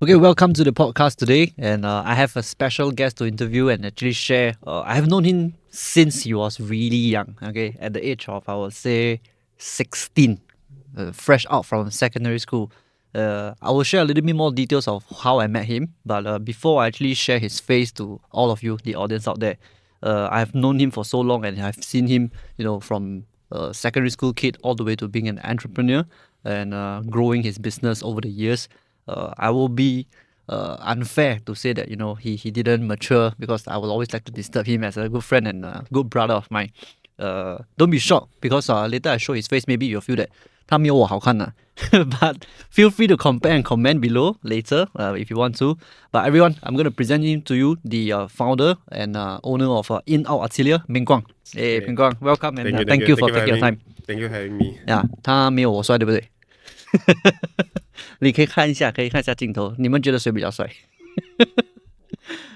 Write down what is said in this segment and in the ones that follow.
Okay, welcome to the podcast today, and I have a special guest to interview and actually share. I have known him since he was really young. Okay, at the age of I would say 16, fresh out from secondary school. I will share a little bit more details of how I met him. But before I actually share his face to all of you, the audience out there, I have known him for so long, and I've seen him, from a secondary school kid all the way to being an entrepreneur and growing his business over the years. I will be unfair to say that he didn't mature because I will always like to disturb him as a good friend and a good brother of mine. Don't be shocked because later I show his face, maybe you'll feel that 他没有我好看 But feel free to compare and comment below later if you want to. But everyone, I'm going to present him to you, the founder and owner of In Out Artilia, Ming Guang. Hey, Ming Guang, welcome and thank you for taking your time. Thank you for having me. 他没有我帅，对不对？你可以看一下镜头，你们觉得谁比较帅？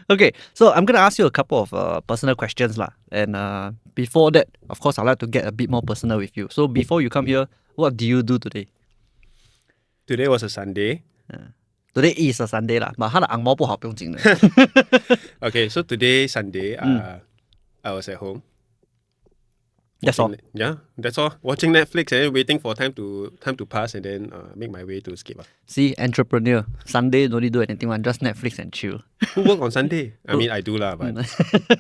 Okay, so I'm gonna ask you a couple of personal questions lah. And before that, of course, I'd like to get a bit more personal with you. So before you come here, what do you do today? Today was a Sunday. Today is a Sunday lah, but 他的 angmo 不好，不用紧的。 Okay, so today Sunday, I was at home. That's all. Yeah, that's all. Watching Netflix and then waiting for time to pass and then make my way to escape. See, entrepreneur. Sunday don't need do anything, man. Just Netflix and chill. Who work on Sunday? I mean, I do lah, but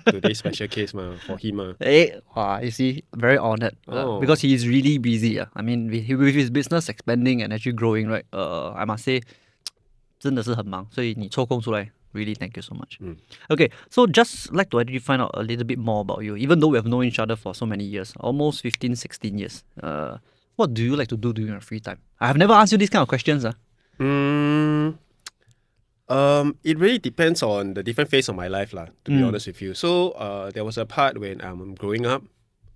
today's special case for him. You see, very honored because he is really busy. I mean, with his business expanding and actually growing, right? I must say, 真的是很忙，所以你抽空出来 really thank you so much. Okay, so just like to actually find out a little bit more about you, even though we have known each other for so many years, almost 15, 16 years. What do you like to do during your free time? I have never asked you these kind of questions. It really depends on the different phase of my life lah, to be honest with you. So there was a part when I'm growing up,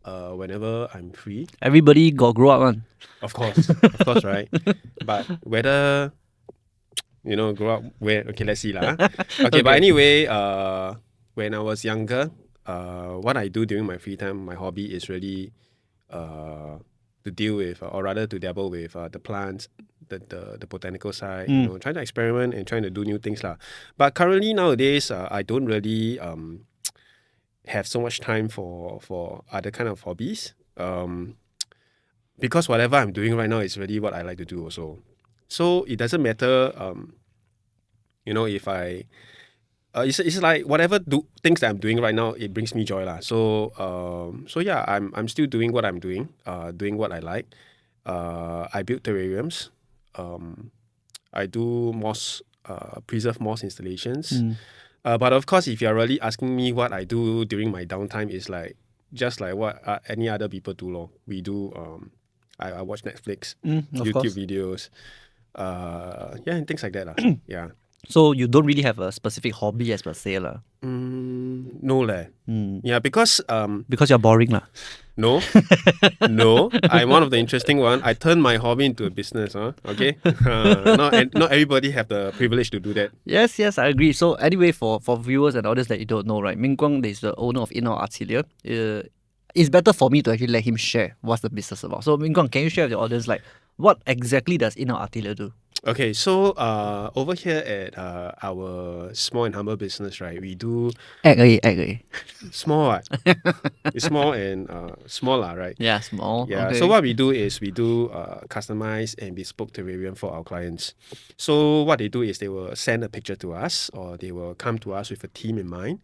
whenever I'm free. Everybody got grow up one. Of course, right? But whether grow up where? Okay, let's see lah. Okay, but anyway, when I was younger, what I do during my free time, my hobby is really to deal with, or rather to dabble with the plants, the botanical side. Trying to experiment and trying to do new things lah. But currently nowadays, I don't really have so much time for other kind of hobbies. Because whatever I'm doing right now is really what I like to do also. So it doesn't matter, if I, it's like whatever things that I'm doing right now, it brings me joy lah. So yeah, I'm still doing what I'm doing, doing what I like. I build terrariums. I do moss, preserve moss installations. But of course, if you're really asking me what I do during my downtime, is like just like what any other people do lor. We do. I watch Netflix, YouTube videos. And things like that lah. Yeah. So you don't really have a specific hobby as per se lah. No leh. Yeah, because you're boring lah. No, I'm one of the interesting one. I turned my hobby into a business. Okay. Not everybody have the privilege to do that. Yes, I agree. So anyway, for viewers and others that you don't know, right? Ming Guang is the owner of In Out Artilia. It's better for me to actually let him share what's the business about. So Ming Guang, can you share with the audience like what exactly does In Out Artilia do? Okay, so over here at our small and humble business, right, we do egg. Small, right? It's small and smaller, right? Yeah, small. Yeah. Okay. So what we do is we do customized and bespoke terrarium for our clients. So what they do is they will send a picture to us, or they will come to us with a theme in mind.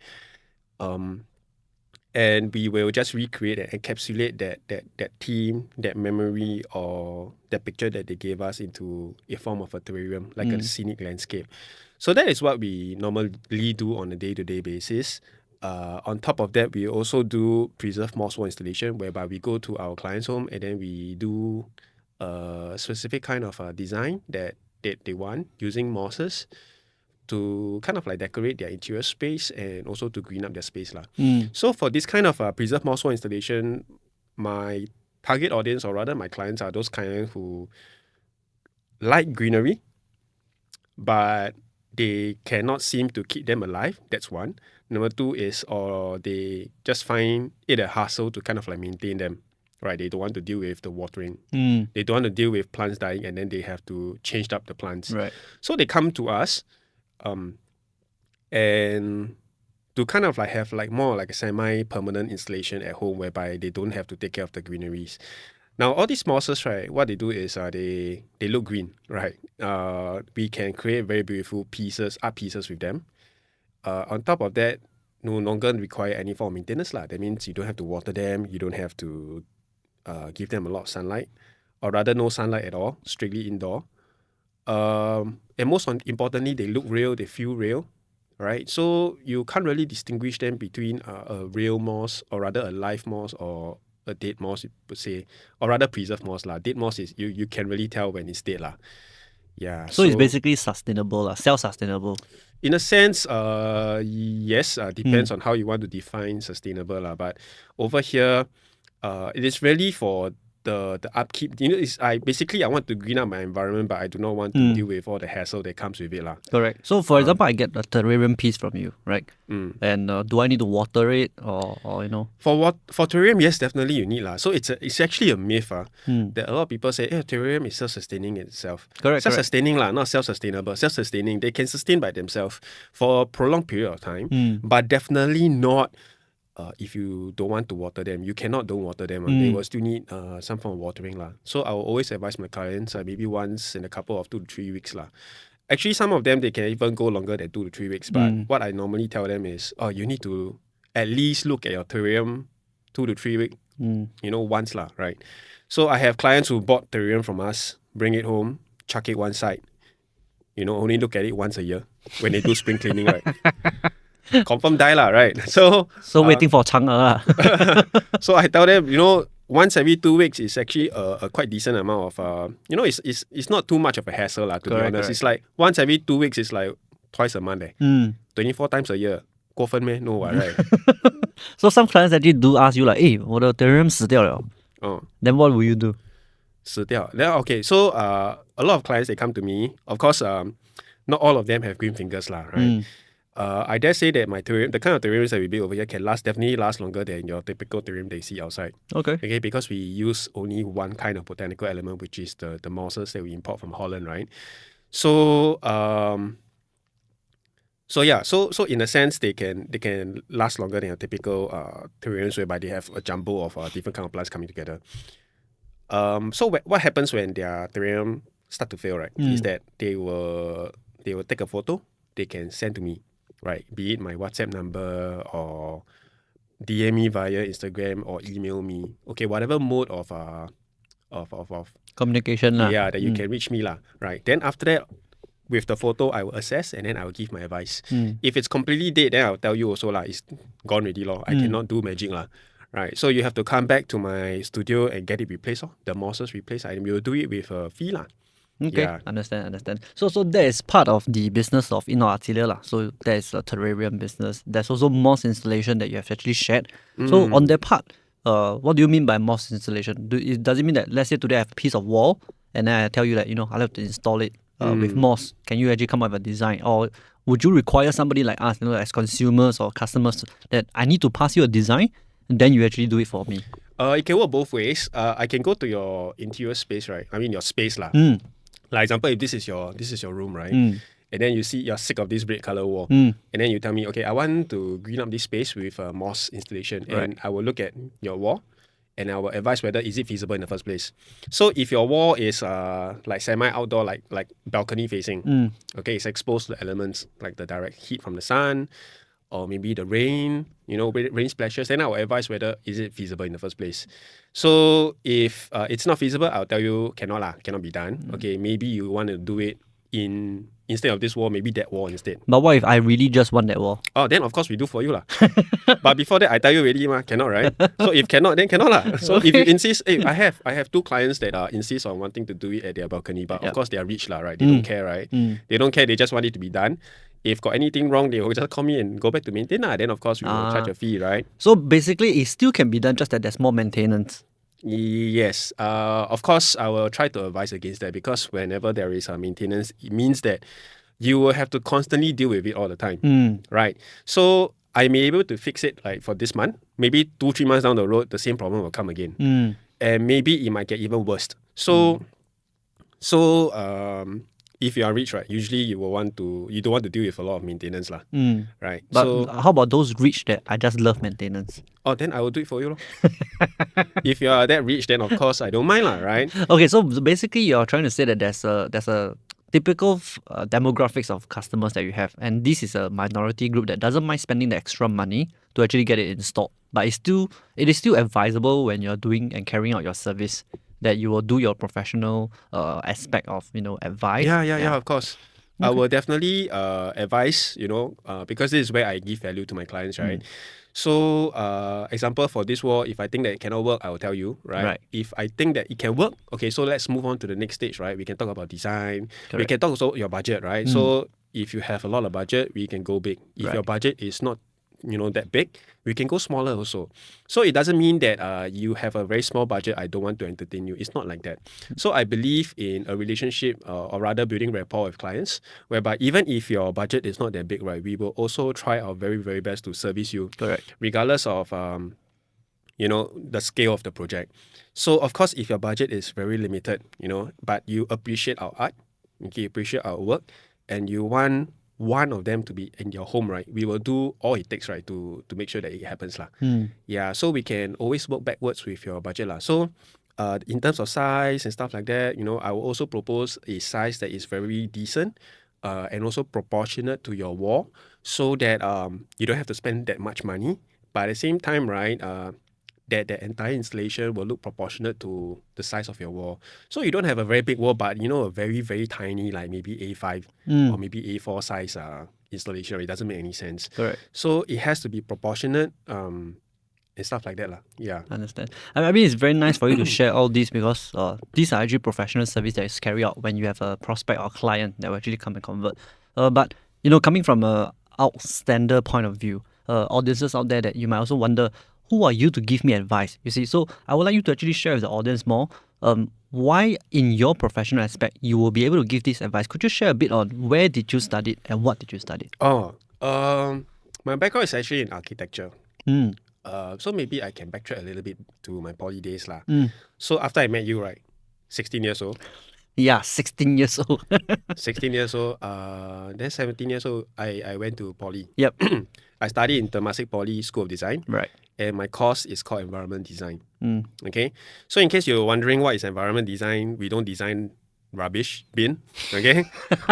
And we will just recreate and encapsulate that theme, that memory, or that picture that they gave us into a form of a terrarium, like a scenic landscape. So that is what we normally do on a day-to-day basis. On top of that, we also do preserve moss wall installation, whereby we go to our client's home and then we do a specific kind of design that they want using mosses to kind of like decorate their interior space and also to green up their space lah. So for this kind of preserve moss wall installation, my target audience, or rather my clients, are those kind who like greenery, but they cannot seem to keep them alive. That's one. Number two is, or they just find it a hassle to kind of like maintain them. right? They don't want to deal with the watering. Mm. They don't want to deal with plants dying and then they have to change up the plants. Right. So they come to us and to kind of like have like more like a semi-permanent installation at home whereby they don't have to take care of the greeneries. Now, all these mosses, right, what they do is they look green, right? We can create very beautiful art pieces with them. On top of that, no longer require any form of maintenance. That means you don't have to water them, you don't have to give them a lot of sunlight, or rather no sunlight at all, strictly indoor. And most importantly, they look real, they feel real, right? So you can't really distinguish them between a real moss, or rather a live moss, or a dead moss, you would say, or rather preserved moss. Dead moss is you can really tell when it's dead. Yeah. So it's basically sustainable, self-sustainable. In a sense, yes, depends on how you want to define sustainable. But over here, it is really for the upkeep. I want to green up my environment, but I do not want to deal with all the hassle that comes with it. Correct. So for example, I get a terrarium piece from you, right? And do I need to water it or For terrarium, yes, definitely you need So it's actually a myth that a lot of people say, terrarium is self-sustaining itself. Correct. Self-sustaining not self-sustainable. Self-sustaining, they can sustain by themselves for a prolonged period of time, but definitely not if you don't want to water them. You cannot don't water them. They will still need some form of watering. So I will always advise my clients maybe once in a couple of 2 to 3 weeks. Actually, some of them, they can even go longer than 2 to 3 weeks. But what I normally tell them is, you need to at least look at your terrarium 2 to 3 weeks, once, right? So I have clients who bought terrarium from us, bring it home, chuck it one side, only look at it once a year when they do spring cleaning, right? Confirm die right? So waiting for Chang'e So I tell them, once every 2 weeks is actually a quite decent amount of it's not too much of a hassle to be honest. It's like once every 2 weeks is like twice a month 24 times a year. 过分 meh? No, right? So some clients actually do ask you like, 我的 terrarium 死掉了. Then what will you do? 死掉. Then okay, so a lot of clients, they come to me. Of course, not all of them have green fingers right? I dare say that my terrarium, the kind of terrariums that we build over here can definitely last longer than your typical terrarium they see outside. Okay, because we use only one kind of botanical element, which is the mosses that we import from Holland, right? So in a sense, they can last longer than your typical terrariums, whereby they have a jumble of different kind of plants coming together. So what happens when their terrarium start to fail, right? Is that they will take a photo, they can send to me. Right, be it my WhatsApp number or DM me via Instagram or email me. Okay, whatever mode of communication that you can reach me right. Then after that, with the photo, I will assess and then I will give my advice. If it's completely dead, then I'll tell you also it's gone already I cannot do magic right. So you have to come back to my studio and get it replaced the mosses replaced. I will do it with a fee Okay, yeah. Understand. So that is part of the business of indoor artilia. So there is a terrarium business. There's also moss installation that you have actually shared. So on that part, what do you mean by moss installation? Does it mean that, let's say today I have a piece of wall and then I tell you that, I have to install it with moss. Can you actually come up with a design? Or would you require somebody like us, as consumers or customers, that I need to pass you a design and then you actually do it for me? It can work both ways. I can go to your interior space, right? I mean your space Like example, if this is your room, right? And then you see you're sick of this red color wall, and then you tell me, okay, I want to green up this space with a moss installation, and I will look at your wall, and I will advise whether is it feasible in the first place. So if your wall is like semi-outdoor, like balcony facing, okay, it's exposed to the elements like the direct heat from the sun, or maybe the rain, rain splashes, then I will advise whether is it feasible in the first place. So if it's not feasible, I'll tell you cannot be done. Okay, maybe you want to do it instead of this wall, maybe that wall instead. But what if I really just want that wall? Oh, then of course we do for you But before that, I tell you already cannot, right? So if cannot, then cannot So if you insist, I have 2 clients that insist on wanting to do it at their balcony, but of course they are rich right? They don't care, right? They don't care, they just want it to be done. If got anything wrong, they will just call me and go back to maintain Then of course we will charge a fee, right? So basically it still can be done, just that there's more maintenance. Yes. Of course, I will try to advise against that, because whenever there is a maintenance, it means that you will have to constantly deal with it all the time, right? So I may be able to fix it like for this month. Maybe 2-3 months down the road, the same problem will come again. and maybe it might get even worse. So if you are rich, right, usually you don't want to deal with a lot of maintenance, lah. Right? But So how about those rich that I just love maintenance? then I will do it for you, lor. If you are that rich, then of course I don't mind, lah, right? Okay, so basically you're trying to say that there's a typical demographics of customers that you have, and this is a minority group that doesn't mind spending the extra money to actually get it installed. But it is still advisable when you're doing and carrying out your service that you will do your professional aspect of advice. Yeah, of course. I will definitely advise, because this is where I give value to my clients, right? So, example for this wall, if I think that it cannot work, I will tell you, right? Right. If I think that it can work, okay, so let's move on to the next stage, right? We can talk about design. We Correct. can talk also your budget, right? So, if you have a lot of budget, we can go big. If your budget is not that big, we can go smaller also. So it doesn't mean that you have a very small budget, I don't want to entertain you. It's not like that. So I believe in a relationship, or rather building rapport with clients, whereby even if your budget is not that big, right, we will also try our very, very best to service you. Correct. Regardless of the scale of the project. So of course, if your budget is very limited, but you appreciate our art, okay, appreciate our work, and you want one of them to be in your home, right, we will do all it takes, right, to make sure that it happens, lah. Yeah, so we can always work backwards with your budget, lah. So in terms of size and stuff like that, I will also propose a size that is very decent, and also proportionate to your wall, so that you don't have to spend that much money, but at the same time, right, that the entire installation will look proportionate to the size of your wall. So you don't have a very big wall, but a very, very tiny, like maybe A5 or maybe A4 size installation. It doesn't make any sense. Correct. So it has to be proportionate and stuff like that, lah. Yeah. Understand. I mean, it's very nice for you to share all this, because these are actually professional service that is carried out when you have a prospect or client that will actually come and convert. But coming from a outstander point of view, audiences out there that you might also wonder, who are you to give me advice? You see, so I would like you to actually share with the audience more why in your professional aspect you will be able to give this advice. Could you share a bit on where did you study and what did you study? My background is actually in architecture. So maybe I can backtrack a little bit to my poly days, lah. So after I met you, right, 16 years old. Yeah, 16 years old. 16 years old. Then 17 years old, I went to poly. Yep. I studied in Temasek Poly School of Design. Right. And my course is called Environment Design. Okay? So in case you're wondering what is environment design, we don't design rubbish bin. Okay?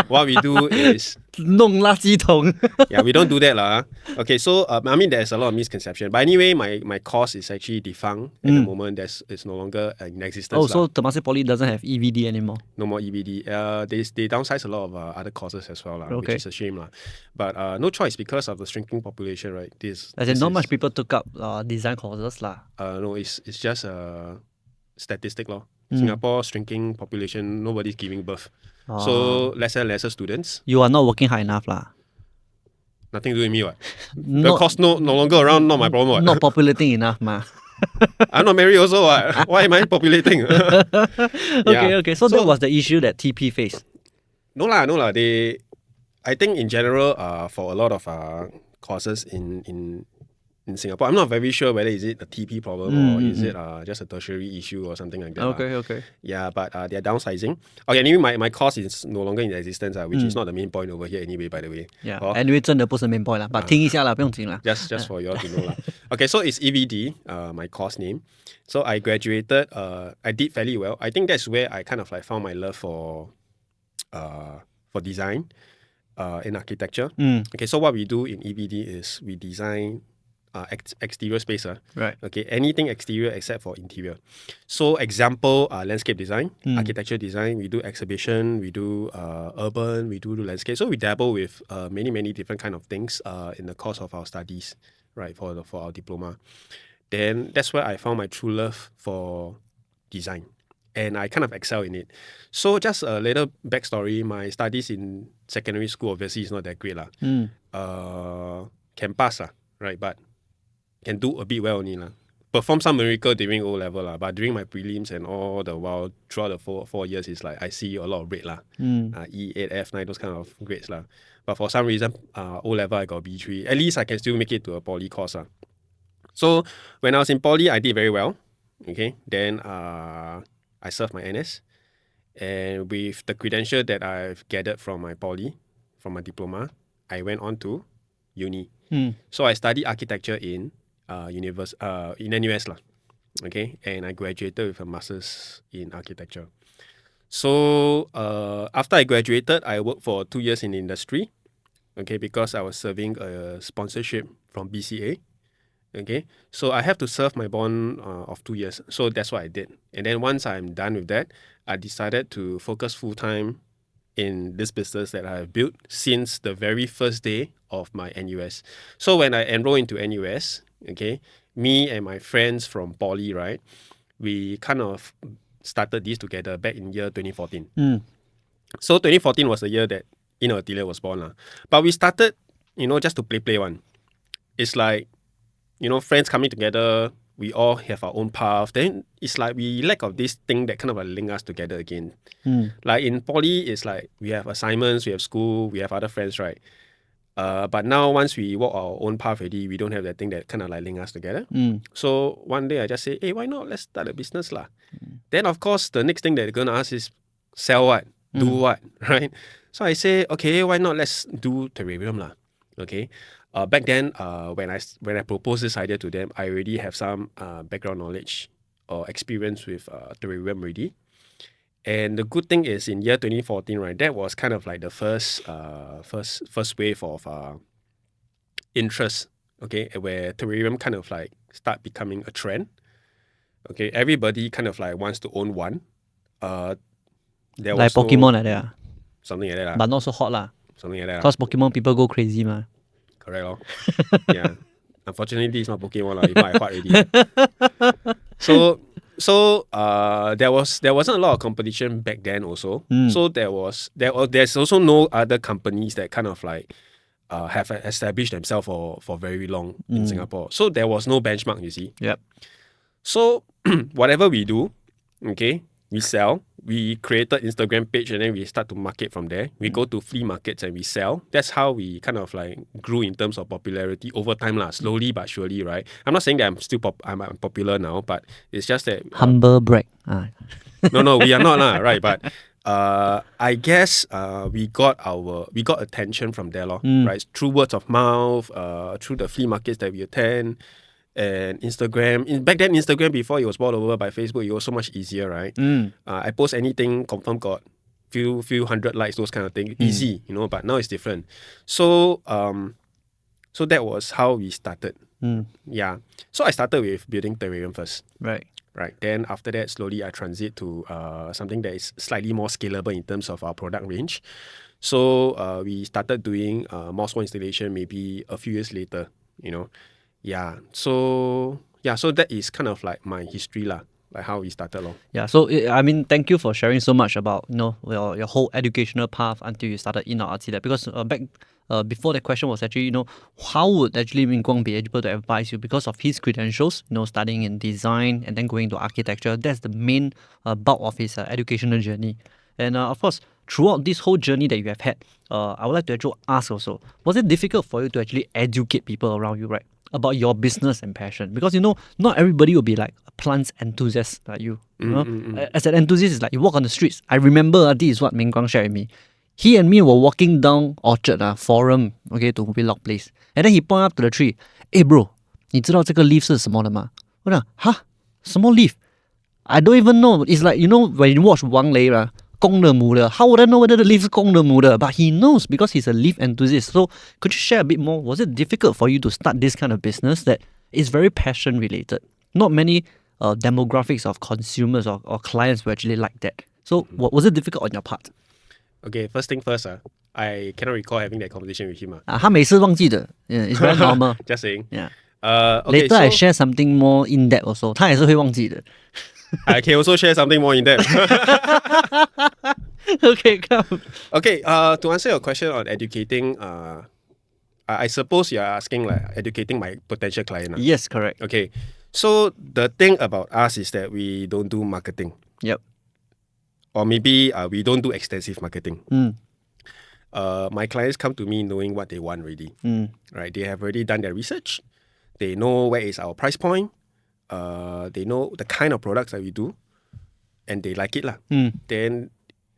What we do is... 弄垃圾桶. Yeah, we don't do that, lah. Okay, so I mean, there's a lot of misconception. But anyway, my course is actually defunct at the moment. It's no longer in existence. Oh, so Temasek Poly doesn't have EVD anymore? No more EVD. They downsize a lot of other courses as well, Okay. which is a shame, lah. But no choice because of the shrinking population, right? Not much people took up design courses, lah. No, it's just a statistic, law. Singapore shrinking population, nobody's giving birth. So lesser and lesser students. You are not working hard enough, lah. Nothing to do with me, what? The cost no longer around, not my problem, what? Not populating enough, ma. I'm not married also, what? Why am I populating? Okay. So that was the issue that TP faced. No lah. I think in general, for a lot of courses in Singapore, I'm not very sure whether is it a TP problem or is it just a tertiary issue or something like that. Okay. Yeah, but they're downsizing. Okay, anyway, my course is no longer in existence, which is not the main point over here anyway, by the way. Yeah, anyway, 真的不是 main point 啦, but 听一下啦, 不用紧啦. Just for you all to know lah. Okay, so it's EVD, my course name. So I graduated, I did fairly well. I think that's where I kind of like found my love for design and architecture. Okay, so what we do in EVD is we design exterior space, right? Okay, anything exterior except for interior. So example, landscape design, architecture design. We do exhibition, we do urban, we do landscape. So we dabble with many different kind of things in the course of our studies, right? For our diploma. Then that's where I found my true love for design, and I kind of excel in it. So just a little backstory: my studies in secondary school obviously is not that great, lah. Can pass, right? But can do a bit well only, lah. Perform some miracle during O level, lah. But during my prelims and all the while throughout the four years, is like I see a lot of red, lah. E8, F9, those kind of grades, lah. But for some reason, O level I got B3. At least I can still make it to a poly course, lah. So when I was in poly, I did very well. Okay, then I served my NS, and with the credential that I've gathered from my poly, from my diploma, I went on to uni. So I studied architecture in in NUS lah. Okay, and I graduated with a master's in architecture. So after I graduated, I worked for 2 years in the industry. Okay, because I was serving a sponsorship from BCA. Okay, so I have to serve my bond of 2 years. So that's what I did. And then once I'm done with that, I decided to focus full time in this business that I have built since the very first day of my NUS. So when I enrolled into NUS, okay, me and my friends from Poly, right, we kind of started this together back in year 2014. So 2014 was the year that Atelier was born. But we started, just to play one. It's like, friends coming together, we all have our own path. Then it's like we lack of this thing that kind of link us together again. Like in poly, it's like we have assignments, we have school, we have other friends, right? But now once we walk our own path already, we don't have that thing that kind of like link us together. So one day I just say, hey, why not? Let's start a business lah. Then of course the next thing that they're gonna ask is sell what, do what, right? So I say, okay, why not? Let's do terrarium lah. Okay. Back then, when I proposed this idea to them, I already have some background knowledge or experience with terrarium already. And the good thing is in year 2014, right, that was kind of like the first wave of interest, okay, where terrarium kind of like start becoming a trend. Okay, everybody kind of like wants to own one. There Like was Pokemon like that. Something like that. But not so hot lah. Something like that. Because Pokemon people go crazy ma. Correct lor. Yeah. Unfortunately, it's not Pokemon lah. If not, I fought already. So there wasn't a lot of competition back then also. So there's also no other companies that kind of like have established themselves for very long in Singapore. So there was no benchmark, you see. Yep. So whatever we do, okay, we sell. We created Instagram page and then we start to market from there. We go to flea markets and we sell. That's how we kind of like grew in terms of popularity over time lah. Slowly but surely, right? I'm not saying that I'm popular now, but it's just that Humble brag. No, we are not lah, right? But I guess we got attention from there lor, right? Through words of mouth, through the flea markets that we attend. And Instagram, back then Instagram before it was bought over by Facebook, it was so much easier, right? I post anything, confirm got few hundred likes, those kind of things, easy, but now it's different. So that was how we started. Yeah. So I started with building terrarium first. Right. Then after that, slowly I transit to something that is slightly more scalable in terms of our product range. So we started doing more small installation maybe a few years later, Yeah. So that is kind of like my history lah, like how we started lor. Yeah. So I mean, thank you for sharing so much about your whole educational path until you started in our RT Lab. Because before that question was actually how would actually Min Guang be able to advise you because of his credentials, studying in design and then going to architecture. That's the main bulk of his educational journey. And of course, throughout this whole journey that you have had, I would like to actually ask also, was it difficult for you to actually educate people around you, right, about your business and passion? Because not everybody will be like a plants enthusiast like you. As an enthusiast, it's like you walk on the streets. I remember this is what Ming Guang shared with me. He and me were walking down Orchard Forum, okay, to Wheelock Place, and then he pointed up to the tree. Hey bro, 你知道这个 leaf 是什么的吗？我讲哈，什么 leaf? I don't even know. It's like when you watch Wang Lei 公的母的. How would I know whether the leaf 是公的母的? But he knows because he's a leaf enthusiast. So could you share a bit more? Was it difficult for you to start this kind of business that is very passion related? Not many demographics of consumers or clients were actually like that. So was it difficult on your part? Okay, first thing first, I cannot recall having that conversation with him. 他每次忘记的. Yeah, it's very normal. Just saying. Yeah. Okay, Later I share something more in depth also. 他也是会忘记的. I can also share something more in depth. Okay, come. Okay, to answer your question on educating, I suppose you're asking like educating my potential client. Yes, correct. Okay, so the thing about us is that we don't do marketing. Yep. Or maybe we don't do extensive marketing. My clients come to me knowing what they want already. Right? They have already done their research. They know where is our price point. they know the kind of products that we do, and they like it lah. Then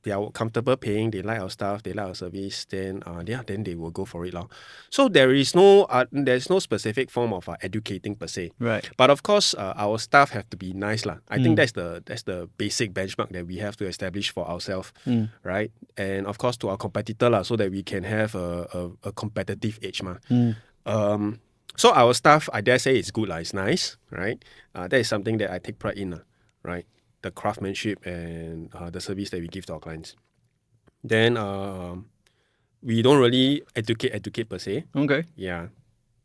they are comfortable paying, they like our stuff, they like our service, then then they will go for it lah. So there's no specific form of educating per se. Right. But of course, our staff have to be nice lah. I think that's the basic benchmark that we have to establish for ourselves, right? And of course to our competitor lah, so that we can have a competitive edge ma. So our staff, I dare say, it's good lah. It's nice, right? That is something that I take pride in, right? The craftsmanship and the service that we give to our clients. Then we don't really educate per se. Okay. Yeah.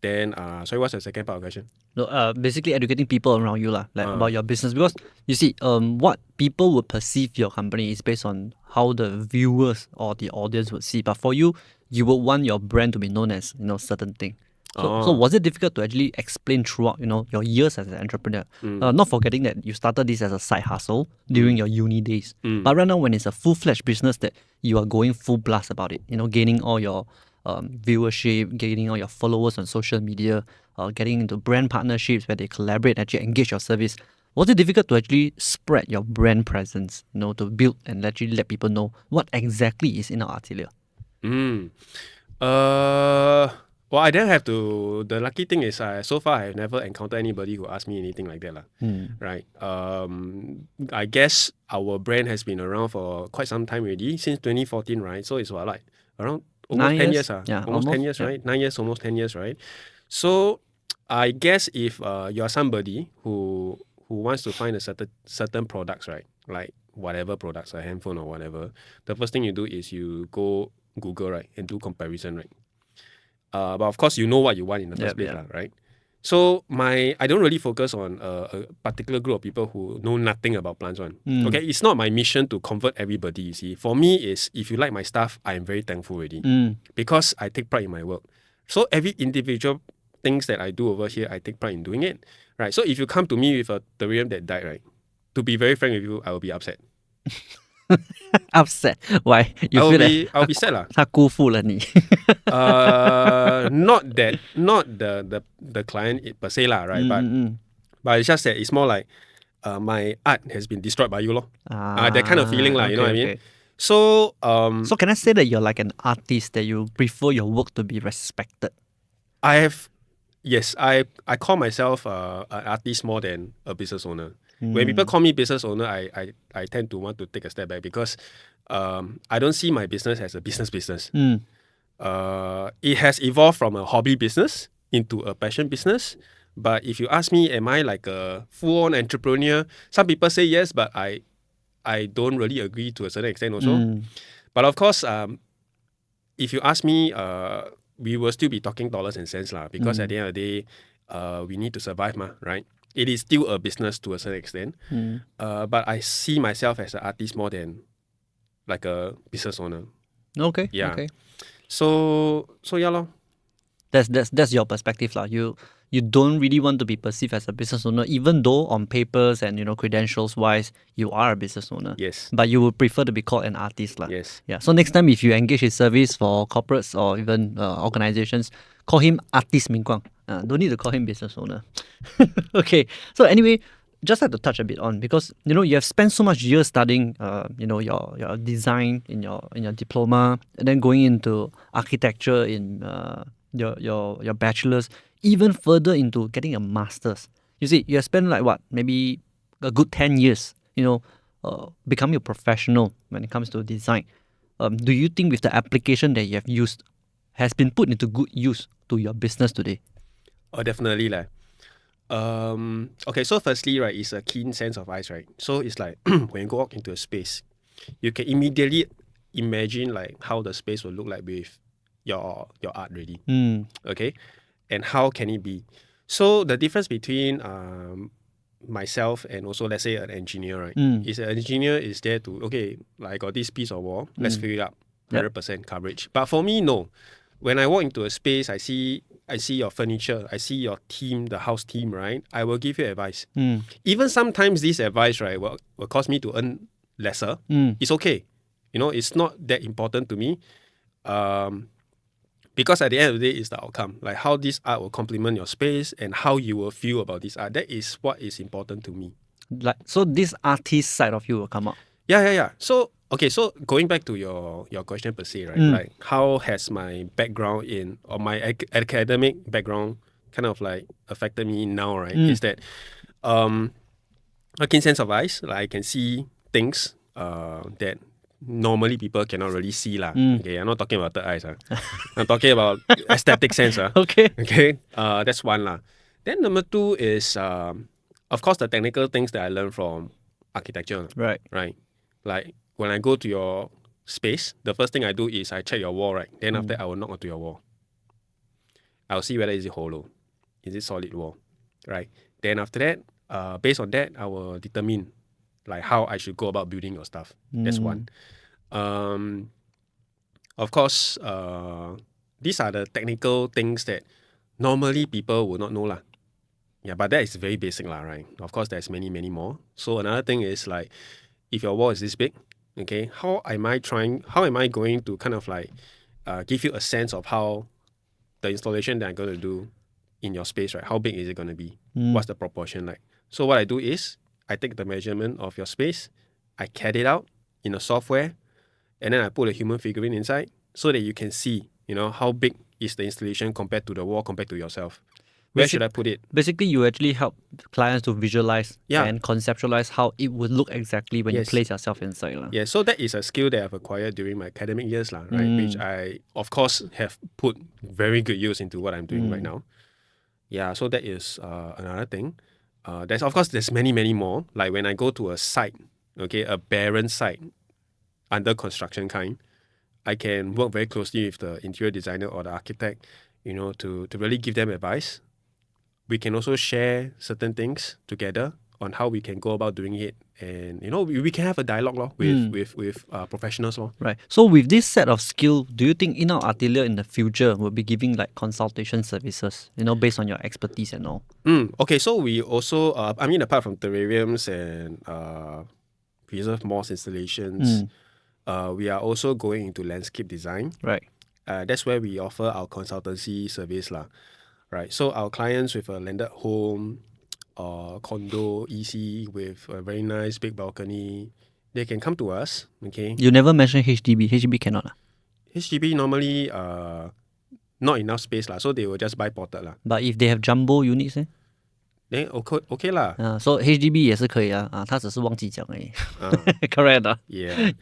Then sorry, what's the second part of the question? No, basically educating people around you lah, like about your business, because you see, what people would perceive your company is based on how the viewers or the audience would see. But for you, you would want your brand to be known as certain thing. So was it difficult to actually explain throughout your years as an entrepreneur? Not forgetting that you started this as a side hustle during your uni days, but right now when it's a full-fledged business that you are going full blast about it, gaining all your viewership, gaining all your followers on social media, getting into brand partnerships where they collaborate and actually engage your service. Was it difficult to actually spread your brand presence, to build and actually let people know what exactly is in our atelier? Well, I didn't have to. The lucky thing is, so far I have never encountered anybody who asked me anything like that, right? I guess our brand has been around for quite some time already, since 2014, right? So it's around almost 10 years, Yeah, almost 10 years, right? 9 years, almost 10 years, right? So I guess if you are somebody who wants to find a certain products, right? Like whatever products, a handphone or whatever, the first thing you do is you go Google, right, and do comparison, right? But of course, you know what you want in the first place, right? So I don't really focus on a particular group of people who know nothing about plants one. Okay, it's not my mission to convert everybody, you see. For me, is if you like my stuff, I am very thankful already. Because I take pride in my work. So every individual things that I do over here, I take pride in doing it. Right. So if you come to me with a terrarium that died, right, to be very frank with you, I will be upset. Upset? Why? I'll be sad lah. 他辜负了你。Not the client per se lah, right? But it's just that it's more like my art has been destroyed by you lor. That kind of feeling lah, you know what I mean? So so can I say that you're like an artist, that you prefer your work to be respected? Yes, I call myself an artist more than a business owner. When people call me business owner, I tend to want to take a step back, because I don't see my business as a business. It has evolved from a hobby business into a passion business. But if you ask me, am I like a full-on entrepreneur? Some people say yes, but I don't really agree to a certain extent also. But of course, if you ask me, we will still be talking dollars and cents lah, because at the end of the day, we need to survive ma, right? It is still a business to a certain extent. But I see myself as an artist more than like a business owner. Okay. Yeah. Okay. So yeah lor. That's your perspective lah. You don't really want to be perceived as a business owner, even though on papers and credentials wise you are a business owner. Yes. But you would prefer to be called an artist lah. Yes. Yeah. So next time if you engage in service for corporates or even organizations, call him artist Ming Guang. Don't need to call him business owner. Okay. So anyway, just like to touch a bit on, because you have spent so much years studying your design in your diploma, and then going into architecture in your bachelor's, even further into getting a master's. You see, you have spent like what, maybe a good 10 years, becoming a professional when it comes to design. Do you think with the application that you have used has been put into good use to your business today? Oh, definitely lah. Okay, so firstly, right, it's a keen sense of eyes, right? So it's like when you go out into a space, you can immediately imagine like how the space will look like with your art ready. Okay, and how can it be? So the difference between myself and also, let's say, an engineer, right? Is an engineer is there to, okay, like I got this piece of wall, let's fill it up, 100% coverage. But for me, no. When I walk into a space, I see your furniture, I see your team, the house team, right? I will give you advice. Even sometimes this advice, right, will cause me to earn lesser. It's okay. It's not that important to me. Because at the end of the day, it's the outcome. Like how this art will complement your space and how you will feel about this art. That is what is important to me. Like, so this artist side of you will come out. Yeah. So going back to your question per se, right? Like how has my background or my academic background kind of like affected me now, right? Is that a keen sense of eyes. Like I can see things that normally people cannot really see lah. Okay, I'm not talking about third eyes. I'm talking about aesthetic sense. Okay. Okay, that's one lah. Then number two is of course the technical things that I learned from architecture. Right. Right. Like when I go to your space, the first thing I do is I check your wall, right? Then after that, I will knock onto your wall. I'll see whether is it hollow, is it solid wall, right? Then after that, based on that, I will determine like how I should go about building your stuff. That's one. Of course, these are the technical things that normally people will not know lah. Yeah, but that is very basic lah, right? Of course, there's many more. So another thing is like, if your wall is this big, okay, how am I going to kind of like give you a sense of how the installation that I'm going to do in your space, right? How big is it going to be? What's the proportion like? So what I do is I take the measurement of your space, I CAD it out in a software, and then I put a human figurine inside so that you can see, how big is the installation compared to the wall, compared to yourself. Where should I put it? Basically, you actually help clients to visualize and conceptualize how it would look exactly when you place yourself inside. Yeah, so that is a skill that I've acquired during my academic years, right? Which I, of course, have put very good use into what I'm doing right now. Yeah, so that is another thing. There's many more. Like when I go to a site, okay, a barren site, under construction kind, I can work very closely with the interior designer or the architect, to really give them advice. We can also share certain things together on how we can go about doing it, and we can have a dialogue with professionals. Right. So with this set of skill, do you think in our atelier in the future will be giving like consultation services, based on your expertise and all? Okay, so we also, apart from terrariums and preserve moss installations, we are also going into landscape design. Right. That's where we offer our consultancy service lah. Right, so our clients with a landed home or condo, EC with a very nice big balcony, they can come to us. Okay. You never mentioned HDB. HDB cannot. HDB normally not enough space lah, so they will just buy plotted lah. But if they have jumbo units, then okay lah. So HDB 也是可以啊，他只是忘记讲而已。Correct. Yeah.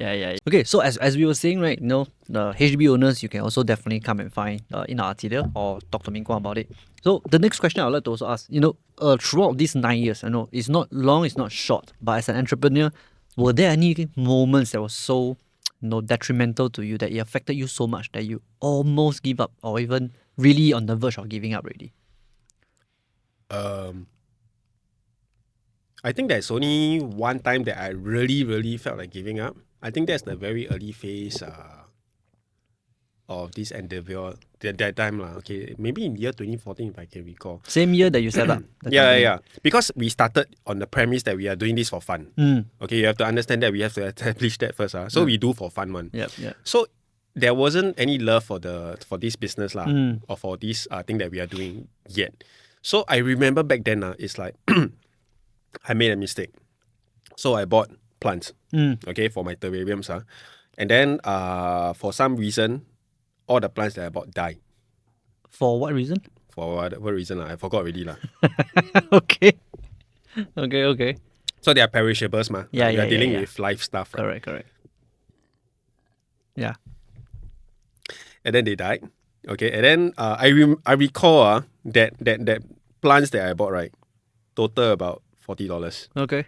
Okay, so as we were saying, right, the HDB owners, you can also definitely come and find in our atelier or talk to Ming Guang about it. So the next question I would like to also ask, throughout these 9 years, I know it's not long, it's not short, but as an entrepreneur, were there any moments that were so detrimental to you, that it affected you so much that you almost give up, or even really on the verge of giving up already? I think there's only one time that I really, really felt like giving up. I think that's the very early phase of this endeavor. That time lah. Okay, maybe in year 2014, if I can recall. Same year that you set up. Yeah. Because we started on the premise that we are doing this for fun. Okay, you have to understand that we have to establish that first. So we do for fun one. Yeah. So there wasn't any love for this business lah, or for this thing that we are doing yet. So I remember back then, it's like I made a mistake. So I bought plants, okay, for my terrariums. And then for some reason, all the plants that I bought died. For what reason? For whatever reason, I forgot already. Okay. So they are perishables, ma. Yeah, we are dealing with life stuff. Right? Correct. Yeah. And then they died. Okay, and then I recall that plants that I bought, right, total about $40. Okay.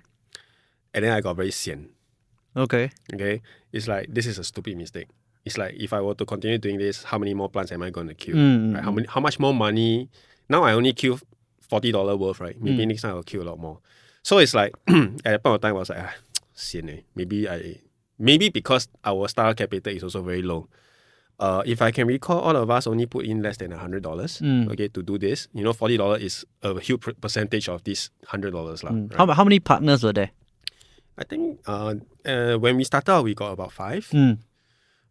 And then I got very sian. Okay. It's like, this is a stupid mistake. It's like, if I were to continue doing this, how many more plants am I going to kill? Right? How much more money? Now I only kill $40 worth, right? Maybe next time I'll kill a lot more. So it's like, at that point of time, I was like, sian. Maybe because our starter capital is also very low. If I can recall, all of us only put in less than $100, okay, to do this. $40 is a huge percentage of this $100. Right? How many partners were there? I think when we started out, we got about 5.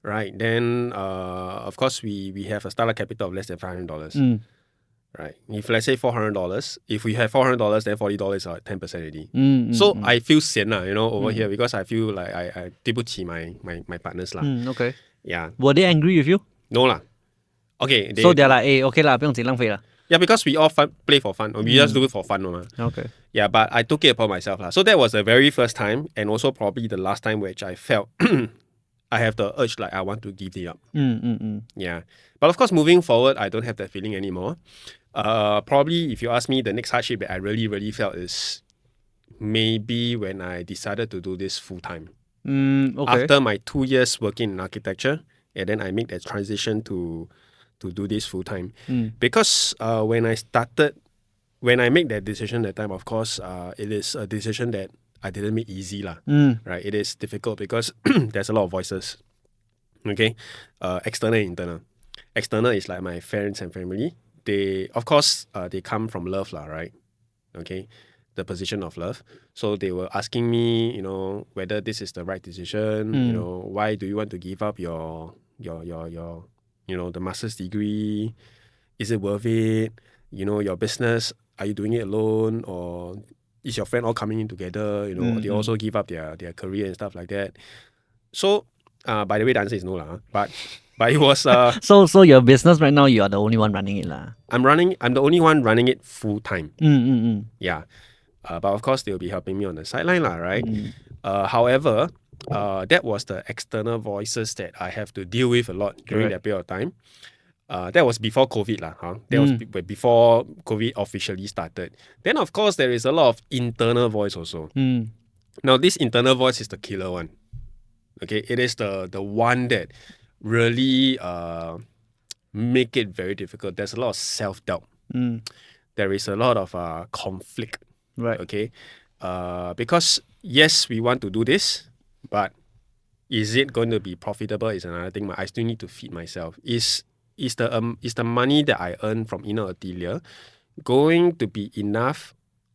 right? Then of course we have a startup capital of less than $500. Right. If let's say $400, if we have $400, then $40 are 10% already. So I feel sian lah, over here because I feel like I 对不起 my partners lah. Okay. Yeah. Were they angry with you? No lah. Okay. So they're like, hey, okay lah, 不用紧浪费啦. Yeah, because we all play for fun. We just do it for fun. Okay. Yeah, but I took it upon myself lah. So that was the very first time, and also probably the last time which I felt I have the urge like I want to give it up. Yeah. But of course, moving forward, I don't have that feeling anymore. Probably if you ask me, the next hardship that I really, really felt is maybe when I decided to do this full time. Okay. After my 2 years working in architecture, and then I make that transition to do this full time. Because when I make that decision that time, of course, it is a decision that I didn't make easy lah. Right? It is difficult because there's a lot of voices. Okay, external and internal. External is like my friends and family. They, of course, they come from love lah, right? Okay, the position of love. So they were asking me, whether this is the right decision. Why do you want to give up your the master's degree? Is it worth it? Your business, are you doing it alone, or is your friend all coming in together? They also give up their career and stuff like that. So, by the way, the answer is no lah. But it was So your business right now, you are the only one running it lah. I'm the only one running it full time. Yeah. But of course they'll be helping me on the sideline lah, right? However, that was the external voices that I have to deal with a lot during that period of time. That was before COVID lah. That was before COVID officially started. Then of course there is a lot of internal voice also. Now this internal voice is the killer one. Okay, it is the one that really make it very difficult. There's a lot of self-doubt. There is a lot of conflict. Right. Okay. Because yes, we want to do this, but is it going to be profitable is another thing. I still need to feed myself. Is the money that I earn from Inner Atelier going to be enough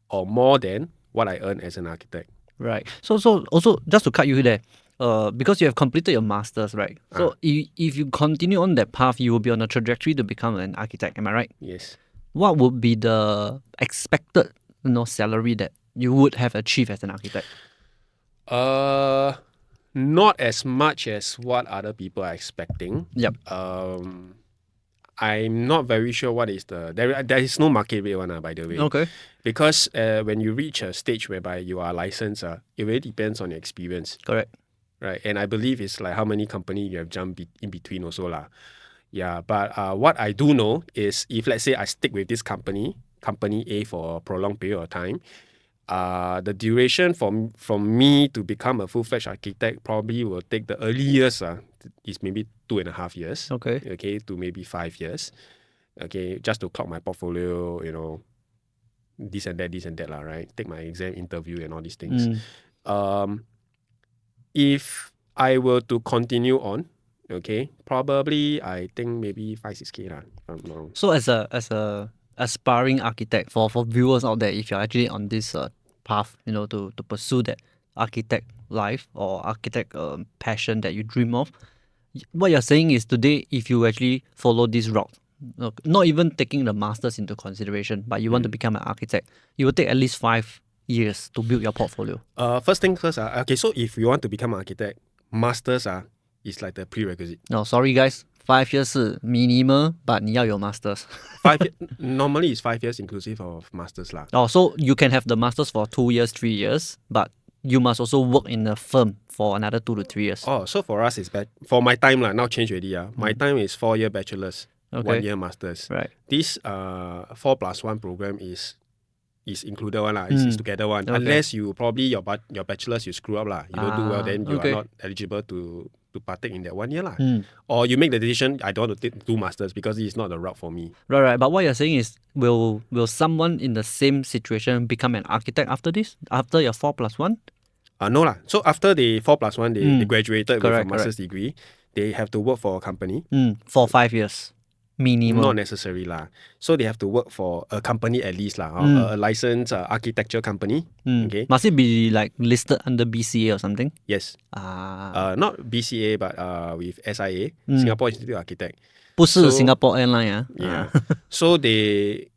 or more than what I earn as an architect? Right. So also just to cut you there, because you have completed your masters, right? So if you continue on that path, you will be on a trajectory to become an architect. Am I right? Yes. What would be the expected salary that you would have achieved as an architect? Not as much as what other people are expecting. Yep. I'm not very sure what is there is no market rate one, by the way. Okay. Because when you reach a stage whereby you are licensed, it really depends on your experience. Correct. Right. And I believe it's like how many companies you have jumped in between also lah. Yeah. But what I do know is if let's say I stick with this company A for a prolonged period of time, the duration from me to become a full-fledged architect probably will take the early years is maybe 2.5 years. Okay, to maybe 5 years. Okay, just to clock my portfolio, this and that lah, right? Take my exam, interview and all these things. If I were to continue on, okay, probably I think maybe 5-6K lah, if I'm not wrong. So as a aspiring architect, for viewers out there, if you're actually on this path, to pursue that architect life or architect passion that you dream of, what you're saying is today, if you actually follow this route, not even taking the masters into consideration, but you want to become an architect, you will take at least 5 years to build your portfolio. First thing first, okay, so if you want to become an architect, masters is like the prerequisite. No, sorry guys, 5 years 是 minimal, but 你要有 masters. Normally it's 5 years inclusive of masters lah. Oh, so you can have the masters for 2 years, 3 years, but you must also work in a firm for another 2 to 3 years. Oh, so for us it's for my time lah. Now change already. My time is 4 year bachelors, Okay. 1 year masters. Right. This 4+1 program is included one lah. It's together one. Okay. Unless you probably your bachelors you screw up lah. You don't do well, then you okay. are not eligible to partake in that 1 year lah. Or you make the decision, I don't want to do masters because it's not the route for me. Right. But what you're saying is, will someone in the same situation become an architect after this? After your 4+1? No lah. So after the 4+1, they graduated with a Correct. master's degree. They have to work for a company. For 5 years. Minimum. Not necessary lah. So they have to work for a company at least lah, a licensed architecture company. Okay. Must it be like listed under BCA or something? Yes. Not BCA but with SIA, Singapore Institute of Architect. 不是 So- Singapore Airline 啊。 Yeah. So they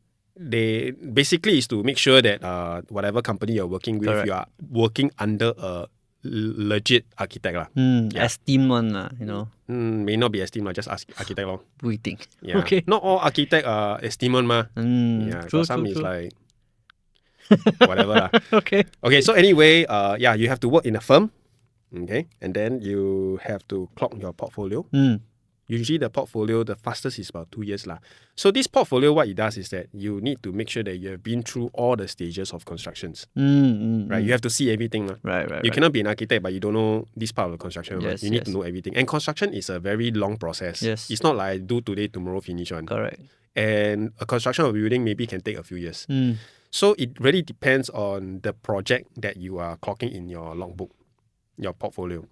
basically is to make sure that whatever company you're working with, Correct. you are working under a legit architect lah. Yeah. Esteemed one lah, you know. May not be esteemed lah, just architect lor. 不一定。 Yeah. Okay. Not all architect are esteemed one mah. Yeah. True, Got some true, is true. like whatever lah. Okay. Okay. So anyway, you have to work in a firm. Okay. And then you have to clock your portfolio. Usually the portfolio, the fastest is about 2 years lah. So this portfolio, what it does is that you need to make sure that you have been through all the stages of constructions. Right? You have to see everything lah. Right. You cannot be an architect, but you don't know this part of the construction. Yes, You need yes. to know everything. And construction is a very long process. Yes. It's not like I do today, tomorrow finish one. Correct. And a construction of a building maybe can take a few years. So it really depends on the project that you are clocking in your logbook, your portfolio.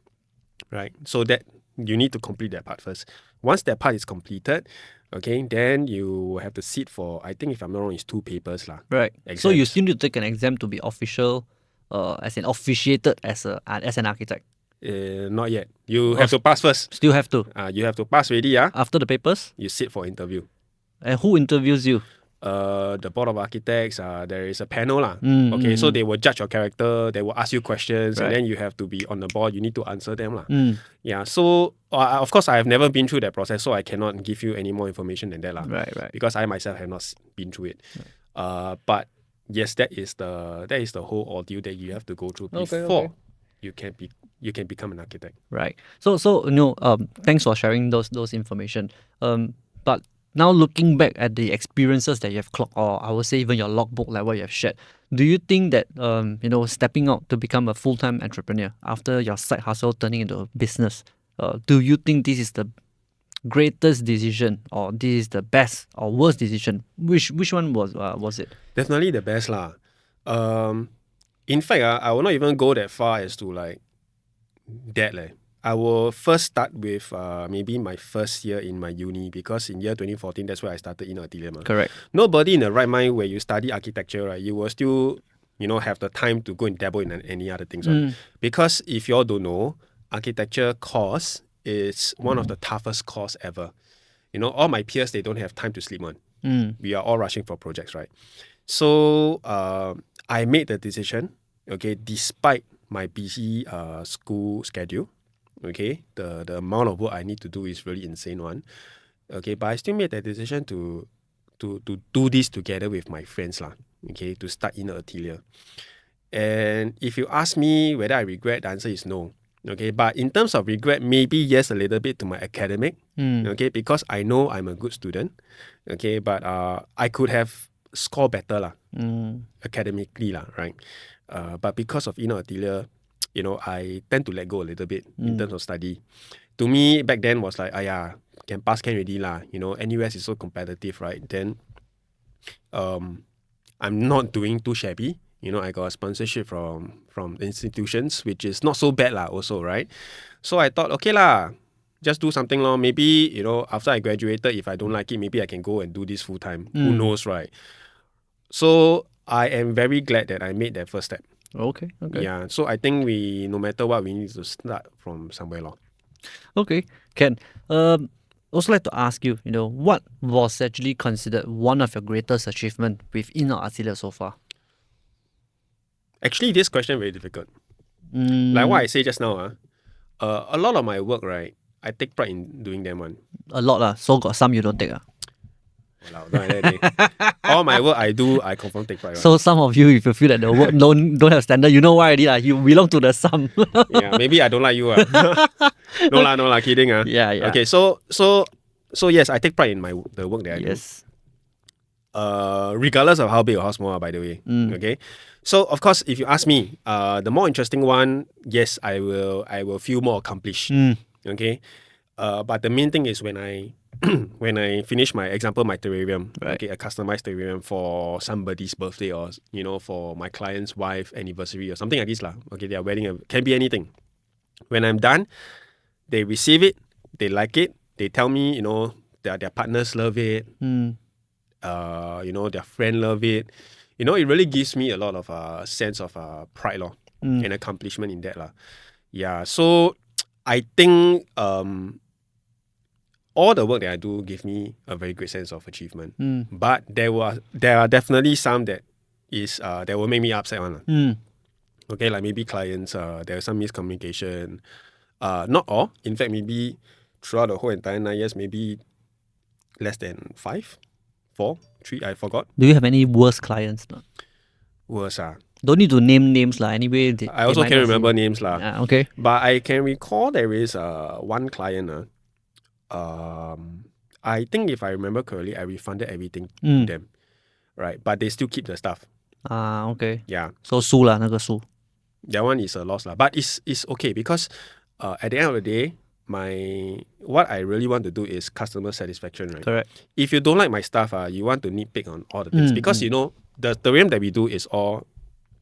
Right? So that you need to complete that part first. Once that part is completed, okay, then you have to sit for, I think if I'm not wrong, it's 2 papers lah. Right. So you Exams. still need to take an exam to be official, as in officiated as an architect. Not yet. You have to pass first. Still have to. You have to pass already. After the papers, You sit for interview. and who interviews you? The board of architects, there is a panel lah. Mm, Okay, mm, so they will judge your character, they will ask you questions, Right. and then you have to be on the board. You need to answer them lah. Mm, Yeah, so of course I have never been through that process, so I cannot give you any more information than that lah. right. Because I myself have not been through it. But yes, that is the whole ordeal that you have to go through Okay, before okay. you can become an architect. Right. So thanks for sharing those information. But now looking back at the experiences that you have clocked, or I would say even your logbook, like what you have shared, do you think that stepping out to become a full-time entrepreneur after your side hustle turning into a business, do you think this is the greatest decision, or this is the best or worst decision? Which one was it? Definitely the best lah. In fact, I will not even go that far as to like that leh. I will first start with maybe my first year in my uni, because in year 2014 that's where I started in atelier. Correct. Nobody in the right mind where you study architecture, right, you will still have the time to go and dabble in any other things. Right? Because if you all don't know, architecture course is one of the toughest course ever. All my peers, they don't have time to sleep on. We are all rushing for projects, right? So I made the decision, okay, despite my busy school schedule, okay, the amount of work I need to do is really insane one. Okay, but I still made that decision to do this together with my friends lah. Okay, to start in an atelier. And if you ask me whether I regret, the answer is no. Okay, but in terms of regret, maybe yes, a little bit to my academic. Okay, because I know I'm a good student. Okay, but I could have scored better lah, academically lah, right? But because of inner atelier, I tend to let go a little bit in terms of study. To me, back then was like, can pass can already lah. NUS is so competitive, right? Then, I'm not doing too shabby. I got a sponsorship from institutions, which is not so bad lah also, right? So I thought, okay lah, just do something long. Maybe, after I graduated, if I don't like it, maybe I can go and do this full time. Who knows, right? So I am very glad that I made that first step. Okay. Yeah, so I think no matter what, we need to start from somewhere long. Okay, Ken. Also like to ask you, what was actually considered one of your greatest achievement within our atelier so far? Actually, this question very difficult. Like what I say just now, a lot of my work, right, I take pride in doing them one. A lot lah. So got some you don't take ah. Walao, don't like that, eh. All my work I do, I confirm take pride. Right? So some of you, if you feel that the work don't have standard, you know why already lah. You belong to the some. Yeah, maybe I don't like you. No lah, kidding. Yeah. Okay, so yes, I take pride in the work that I do. Yes. Regardless of how big or how small, by the way. Okay. So of course, if you ask me, the more interesting one, yes, I will feel more accomplished. Okay. But the main thing is when I finish my terrarium, Right. okay, a customized terrarium for somebody's birthday, or for my client's wife anniversary or something like this lah. Okay, their wedding, can be anything. When I'm done, they receive it, they like it, they tell me, their partners love it. Mm. Their friend love it. It really gives me a lot of sense of pride and accomplishment in that lah. Yeah, so I think all the work that I do give me a very great sense of achievement. But there are definitely some that will make me upset one. Okay, like maybe clients, there is some miscommunication. Not all. In fact, maybe throughout the whole entire 9 years, maybe less than 5, 4, 3, I forgot. Do you have any worst clients? No? Worse. Don't need to name names lah. Anyway, I also can't remember names lah. Okay. But I can recall there is one client. I think if I remember correctly, I refunded everything to them. Right, but they still keep the stuff. Okay. Yeah. So 输啦，那个输。That one is a loss lah. But it's okay because at the end of the day, what I really want to do is customer satisfaction, right? Correct. If you don't like my stuff, you want to nitpick on all the things because the terrarium that we do is all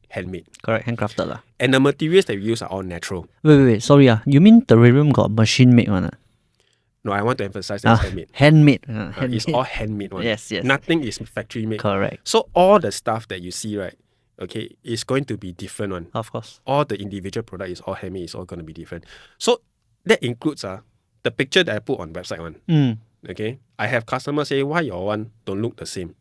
handmade. Correct, handcrafted lah. And the materials that we use are all natural. Wait. Sorry you mean terrarium got machine made one? No, I want to emphasize that it's handmade. Handmade. It's all handmade one. Yes. Nothing is factory made. Correct. So all the stuff that you see, right? Okay, is going to be different one. Of course. All the individual product is all handmade. It's all going to be different. So that includes the picture that I put on website one. Okay, I have customers say why your one don't look the same.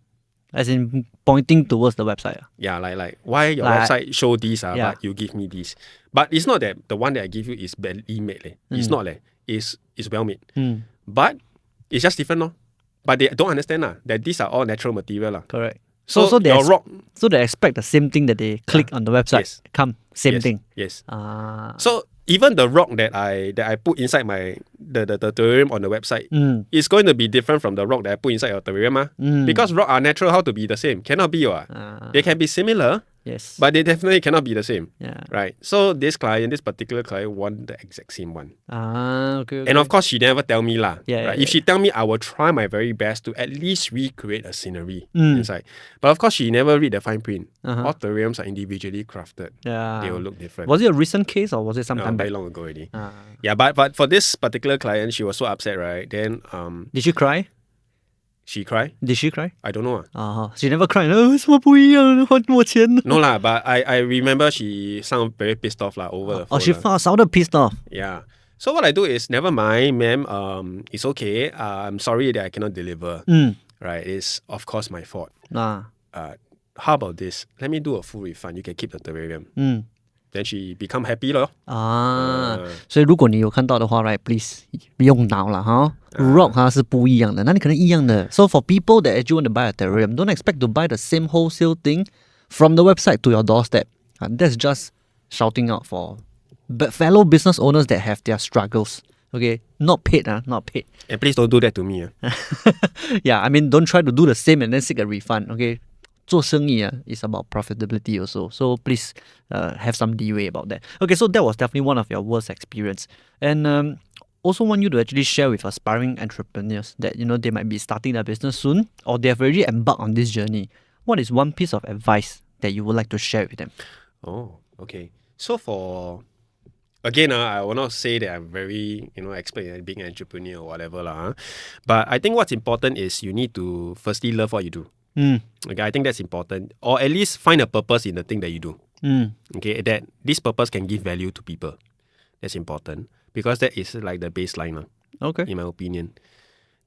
As in pointing towards the website. Yeah, like why your website show this but you give me this. But it's not that the one that I give you is badly made. It's not it's well made. But it's just different But they don't understand that these are all natural material Correct. So they your rock. So they expect the same thing that they click on the website. Yes. Come, same thing. Yes. So even the rock that I put inside the terrarium on the website is going to be different from the rock that I put inside your terrarium. Because rock are natural, how to be the same? Cannot be. They can be similar, yes, but they definitely cannot be the same. Yeah. Right. So this particular client want the exact same one. Okay. And of course she never tell me lah. Yeah, right? yeah, If she tell me, I will try my very best to at least recreate a scenery inside. But of course she never read the fine print. All terrariums are individually crafted. Yeah. They will look different. Was it a recent case or was it some time very back? long ago already. Yeah, but for this particular client, she was so upset, right? Then Did she cry? she cried. Did she cry? I don't know. She never cried. 为什么不一样？还我钱。 No lah, but I remember she sounded very pissed off over the phone. She sounded pissed off. Yeah. So what I do is, never mind, ma'am. It's okay. I'm sorry that I cannot deliver. Right? It's of course my fault. How about this? Let me do a full refund. You can keep the terrarium. Then she become happy 咯。所以如果你有看到的话 right, please 不用恼啦哈。Rock 它是不一样的，那你可能一样的。So for people that actually want to buy a terrarium, don't expect to buy the same wholesale thing from the website to your doorstep. That's just shouting out for fellow business owners that have their struggles. Okay, not paid, not paid. And please don't do that to me. Yeah, I mean, don't try to do the same and then seek a refund. Okay, 做生意 is about profitability also. So please have some leeway about that. Okay, so that was definitely one of your worst experience. And also want you to actually share with aspiring entrepreneurs that, they might be starting their business soon or they have already embarked on this journey. What is one piece of advice that you would like to share with them? Oh, okay. So again, I will not say that I'm very, expert in being an entrepreneur or whatever lah. But I think what's important is you need to firstly love what you do. Okay, I think that's important. Or at least find a purpose in the thing that you do. Okay, that this purpose can give value to people. That's important. Because that is like the baseline, Okay. in my opinion.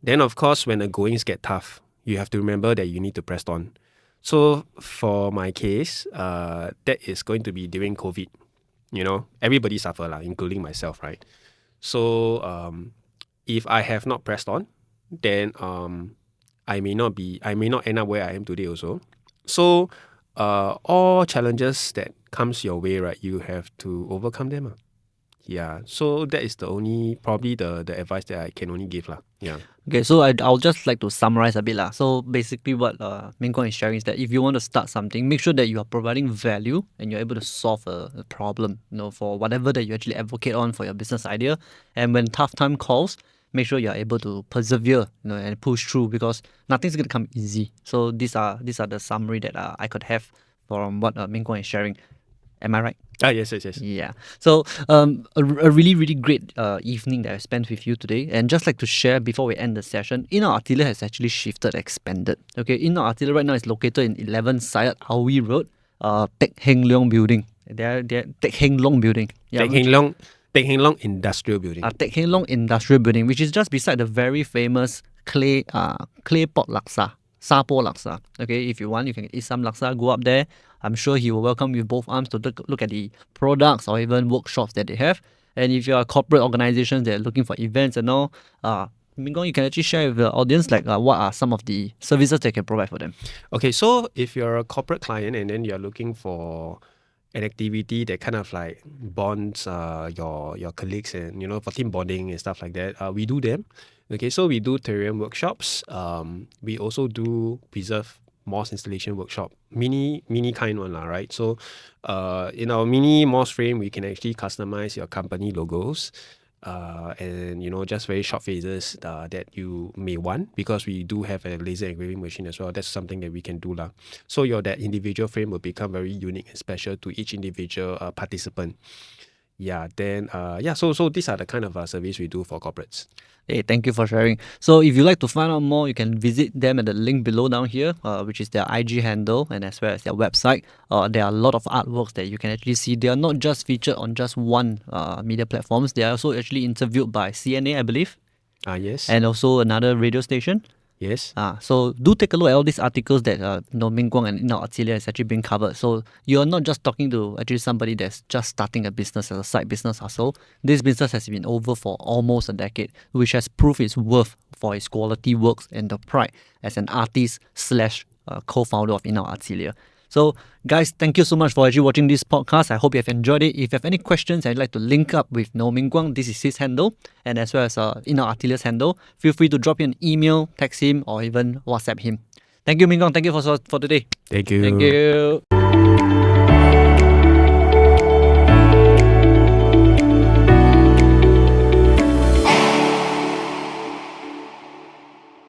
Then of course, when the goings get tough, you have to remember that you need to press on. So for my case, that is going to be during COVID. Everybody suffer including myself, right? So if I have not pressed on, then I may not end up where I am today also. So all challenges that comes your way, right, you have to overcome them. Yeah, so that is probably the advice that I can only give lah. Yeah. Okay, so I'll just like to summarize a bit lah. So basically what Ming Guan is sharing is that if you want to start something, make sure that you are providing value and you're able to solve a problem, for whatever that you actually advocate on for your business idea. And when tough time calls, make sure you're able to persevere, and push through because nothing's going to come easy. So these are the summary that I could have from what Ming Guan is sharing. Am I right? Yes. Yeah. So a really, really great evening that I spent with you today. And just like to share before we end the session, In-Out Artillery has actually shifted, expanded. Okay, In-Out Artillery right now is located in 11 Syed Awi Road, Tek Heng Leong building. They're Tek Heng Long building. Yeah, Teck Heng Long Industrial Building. Tek Heng Long Industrial Building, which is just beside the very famous clay pot laksa, Sapo laksa. Okay, if you want, you can eat some laksa, go up there. I'm sure he will welcome you with both arms to look at the products or even workshops that they have. And if you're a corporate organization that are looking for events and all, Mingong, you can actually share with the audience like what are some of the services they can provide for them. Okay, so if you're a corporate client and then you're looking for an activity that kind of like bonds your colleagues and for team bonding and stuff like that, we do them. Okay, so we do terrarium workshops. We also do preserve moss installation workshop, mini kind one, right? So in our mini moss frame, we can actually customize your company logos. And just very short phases that you may want, because we do have a laser engraving machine as well. That's something that we can do lah. So that individual frame will become very unique and special to each individual participant. Yeah, then so these are the kind of service we do for corporates. Hey, thank you for sharing. So if you'd like to find out more, you can visit them at the link below down here, which is their IG handle and as well as their website. There are a lot of artworks that you can actually see. They are not just featured on just one media platforms. They are also actually interviewed by CNA, I believe. Yes. And also another radio station. Yes. So do take a look at all these articles that Ming Guang and In-Out Artillery has actually been covered. So you're not just talking to actually somebody that's just starting a business as a side business hustle. This business has been over for almost a decade, which has proved its worth for its quality works and the pride as an artist / co-founder of In-Out Artillery. So guys, thank you so much for actually watching this podcast. I hope you have enjoyed it. If you have any questions and you'd like to link up with Ming Guang, this is his handle, and as well as In-Out Artillery's handle, feel free to drop him an email, text him, or even WhatsApp him. Thank you, Ming Guang. Thank you for today. Thank you. Thank you.